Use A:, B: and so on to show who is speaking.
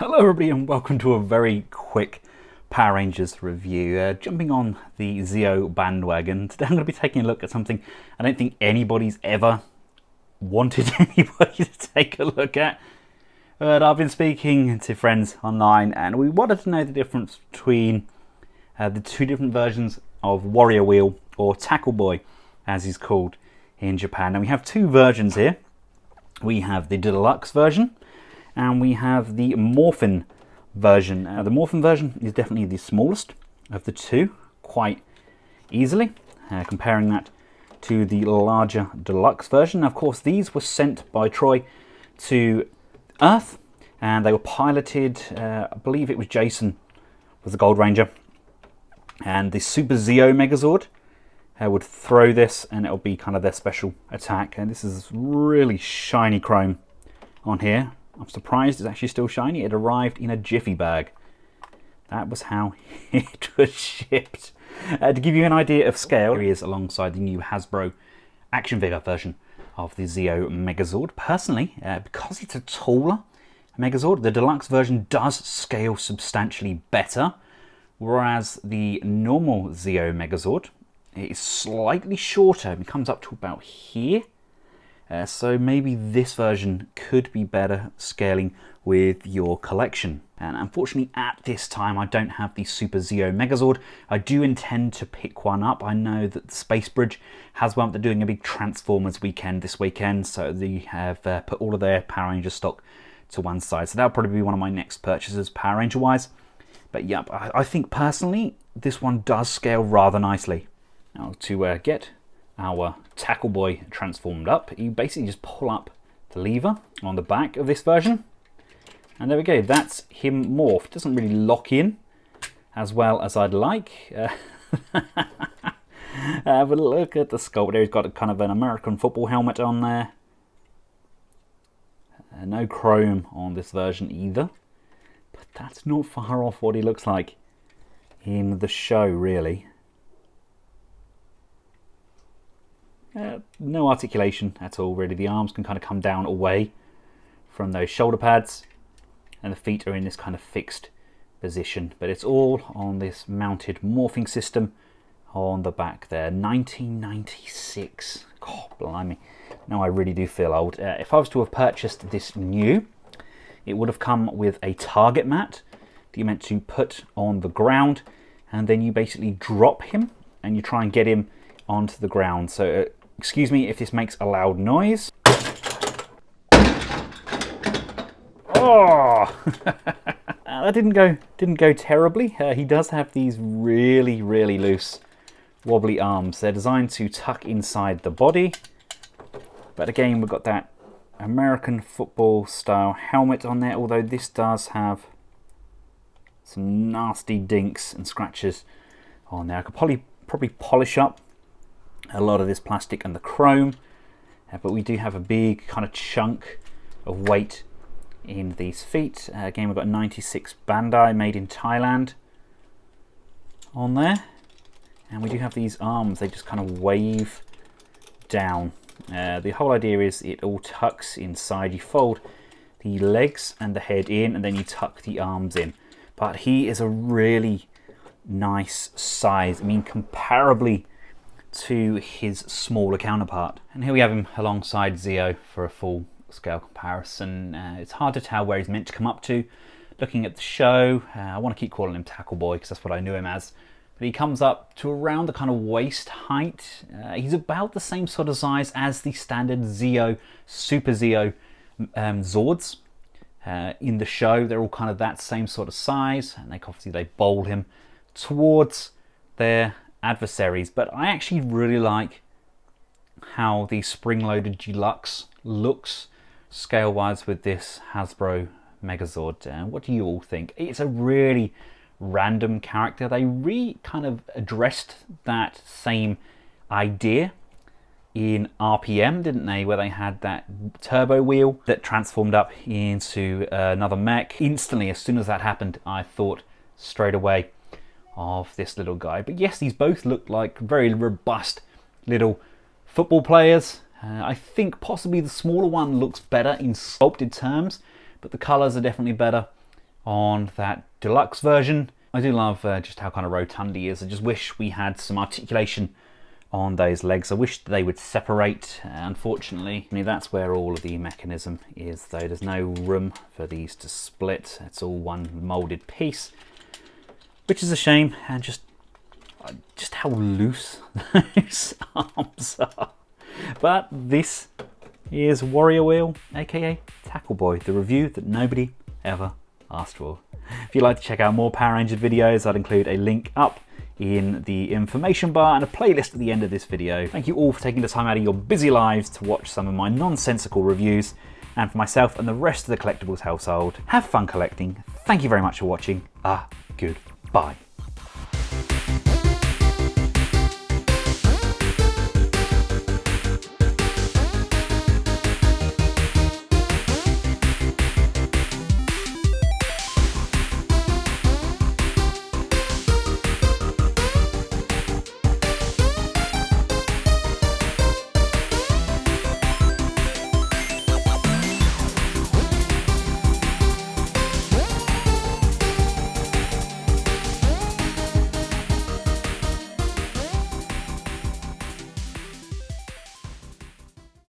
A: Hello everybody and welcome to a very quick Power Rangers review. Jumping on the ZEO bandwagon, today I'm going to be taking a look at something I don't think anybody's ever wanted anybody to take a look at. But I've been speaking to friends online and we wanted to know the difference between the two different versions of Warrior Wheel, or Tackle Boy as he's called in Japan. Now we have two versions here. We have the Deluxe version and we have the Morphin version. The Morphin version is definitely the smallest of the two, quite easily, comparing that to the larger Deluxe version. Now, of course, these were sent by Troy to Earth, and they were piloted, I believe it was Jason was the Gold Ranger, and the Super ZEO Megazord would throw this, and it would be kind of their special attack. And this is really shiny chrome on here. I'm surprised it's actually still shiny. It arrived in a jiffy bag. That was how it was shipped. To give you an idea of scale, here he is alongside the new Hasbro action figure version of the ZEO Megazord. Personally, because it's a taller Megazord, the Deluxe version does scale substantially better, whereas the normal ZEO Megazord is slightly shorter. It comes up to about here. So maybe this version could be better scaling with your collection. And unfortunately at this time I don't have the Super ZEO Megazord. I do intend to pick one up. I know that the Space Bridge has one. They're doing a big Transformers weekend this weekend, so they have put all of their Power Ranger stock to one side. So that'll probably be one of my next purchases Power Ranger wise. But yep, I think personally this one does scale rather nicely. Now to get our Tackle Boy transformed up, you basically just pull up the lever on the back of this version, and there we go, that's him morphed. Doesn't really lock in as well as I'd like. But look at the sculpt there. He's got a kind of an American football helmet on there. No chrome on this version either, but that's not far off what he looks like in the show, really. No articulation at all, really. The arms can kind of come down away from those shoulder pads, and the feet are in this kind of fixed position. But it's all on this mounted morphing system on the back there. 1996. God, blimey. Now I really do feel old. If I was to have purchased this new, it would have come with a target mat that you're meant to put on the ground, and then you basically drop him and you try and get him onto the ground. So excuse me if this makes a loud noise. Oh, that didn't go terribly. He does have these really loose, wobbly arms. They're designed to tuck inside the body, but again we've got that American football style helmet on there. Although this does have some nasty dinks and scratches on there. I could probably polish up a lot of this plastic and the chrome, but we do have a big kind of chunk of weight in these feet. Again, we've got 96 Bandai, made in Thailand on there, and we do have these arms. They just kind of wave down. The whole idea is it all tucks inside. You fold the legs and the head in, and then you tuck the arms in. But he is a really nice size. I mean, comparably to his smaller counterpart. And here we have him alongside ZEO for a full scale comparison. It's hard to tell where he's meant to come up to. Looking at the show, I want to keep calling him Tackle Boy because that's what I knew him as. But he comes up to around the kind of waist height. He's about the same sort of size as the standard ZEO, Super ZEO Zords. In the show, they're all kind of that same sort of size, and they bowl him towards their adversaries. But I actually really like how the spring-loaded Deluxe looks scale-wise with this Hasbro Megazord. What do you all think? It's a really random character. They kind of addressed that same idea in RPM, didn't they, where they had that turbo wheel that transformed up into another mech. Instantly, as soon as that happened, I thought straight away of this little guy. But yes, these both look like very robust little football players. I think possibly the smaller one looks better in sculpted terms, but the colors are definitely better on that deluxe version. I do love just how kind of rotund he is. I just wish we had some articulation on those legs. I wish they would separate. Unfortunately, I mean, that's where all of the mechanism is, though. There's no room for these to split. It's all one molded piece, which is a shame. And just how loose those arms are. But this is Warrior Wheel, aka Tackle Boy, the review that nobody ever asked for. If you'd like to check out more Power Rangers videos, I'd include a link up in the information bar and a playlist at the end of this video. Thank you all for taking the time out of your busy lives to watch some of my nonsensical reviews, and for myself and the rest of the Collectables household, have fun collecting. Thank you very much for watching. Goodbye.